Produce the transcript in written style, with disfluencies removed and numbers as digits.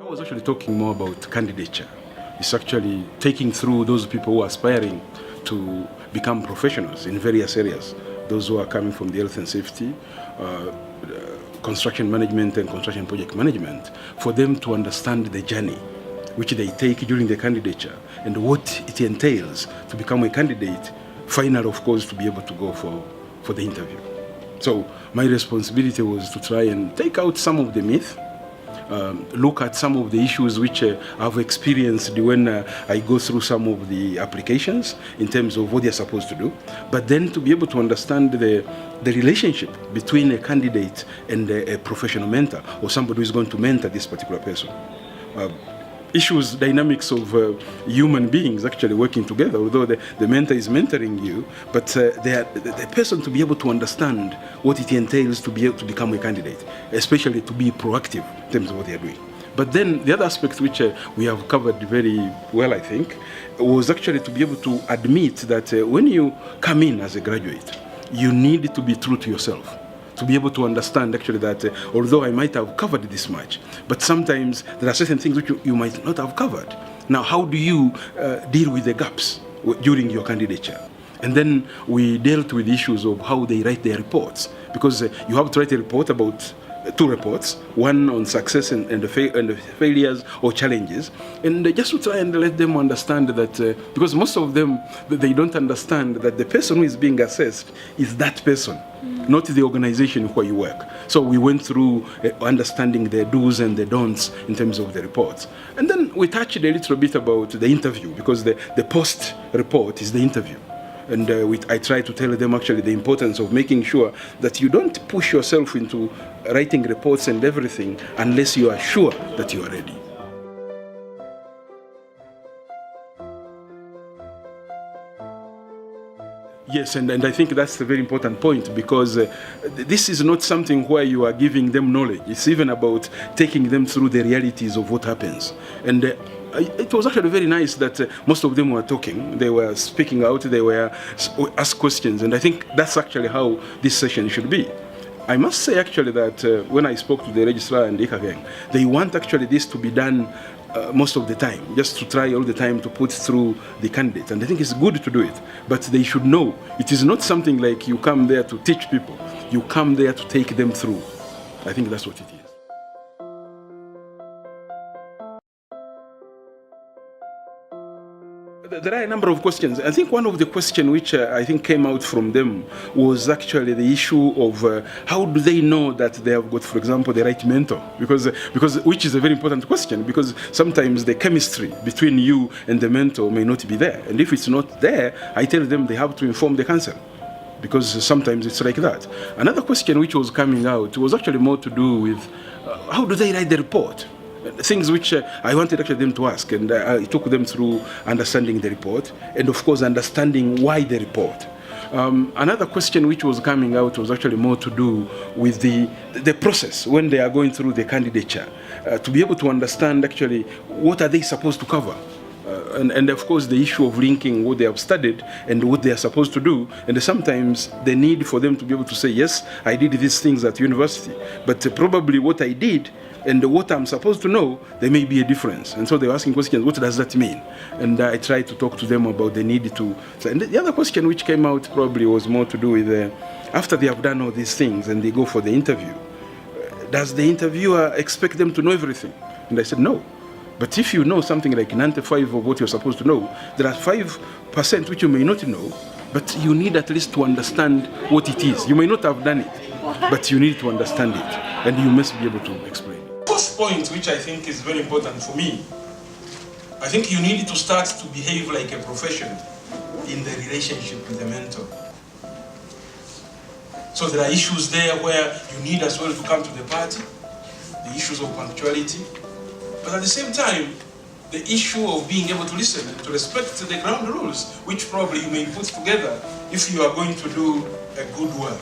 I was actually talking more about candidature. It's actually taking through those people who are aspiring to become professionals in various areas. Those who are coming from the health and safety, construction management and construction project management, for them to understand the journey which they take during the candidature and what it entails to become a candidate, final of course to be able to go for the interview. So my responsibility was to try and take out some of the myth, look at some of the issues which I've experienced when I go through some of the applications in terms of what they're supposed to do, but then to be able to understand the relationship between a candidate and a professional mentor or somebody who is going to mentor this particular person. Issues, dynamics of human beings actually working together, although the mentor is mentoring you, but the person to be able to understand what it entails to be able to become a candidate, especially to be proactive in terms of what they are doing. But then the other aspect which we have covered very well, I think, was actually to be able to admit that when you come in as a graduate, you need to be true to yourself. To be able to understand actually that although I might have covered this much, but sometimes there are certain things which you might not have covered. Now, how do you deal with the gaps during your candidature? And then we dealt with issues of how they write their reports, because you have to write a report about two reports, one on success and the failures or challenges, and just to try and let them understand that, because most of them, they don't understand that the person who is being assessed is that person, not the organization where you work. So we went through understanding the do's and the don'ts in terms of the reports. And then we touched a little bit about the interview, because the post report is the interview. And I try to tell them actually the importance of making sure that you don't push yourself into writing reports and everything unless you are sure that you are ready. Yes, and I think that's a very important point, because this is not something where you are giving them knowledge. It's even about taking them through the realities of what happens. And it was actually very nice that most of them were talking, they were speaking out, they were asked questions, and I think that's actually how this session should be. I must say actually that when I spoke to the registrar and the ICA gang, they want actually this to be done most of the time, just to try all the time to put through the candidate. And I think it's good to do it, but they should know it is not something like you come there to teach people, you come there to take them through. I think that's what it is. There are a number of questions. I think one of the questions which I think came out from them was actually the issue of how do they know that they have got, for example, the right mentor? Because which is a very important question, because sometimes the chemistry between you and the mentor may not be there. And if it's not there, I tell them they have to inform the council, because sometimes it's like that. Another question which was coming out was actually more to do with how do they write the report? Things which I wanted actually them to ask, and I took them through understanding the report, and of course understanding why the report. Another question which was coming out was actually more to do with the process when they are going through the candidature, to be able to understand actually what are they supposed to cover. And of course the issue of linking what they have studied and what they are supposed to do, and sometimes the need for them to be able to say, yes, I did these things at university, but probably what I did and what I'm supposed to know, there may be a difference. And so they were asking questions, what does that mean? And I tried to talk to them about the need to... And the other question which came out probably was more to do with, after they have done all these things and they go for the interview, does the interviewer expect them to know everything? And I said, no. But if you know something like 95 of what you're supposed to know, there are 5% which you may not know, but you need at least to understand what it is. You may not have done it, but you need to understand it, and you must be able to explain it. First point, which I think is very important for me, I think you need to start to behave like a professional in the relationship with the mentor. So there are issues there where you need as well to come to the party, the issues of punctuality, but at the same time, the issue of being able to listen and to respect the ground rules, which probably you may put together if you are going to do a good work.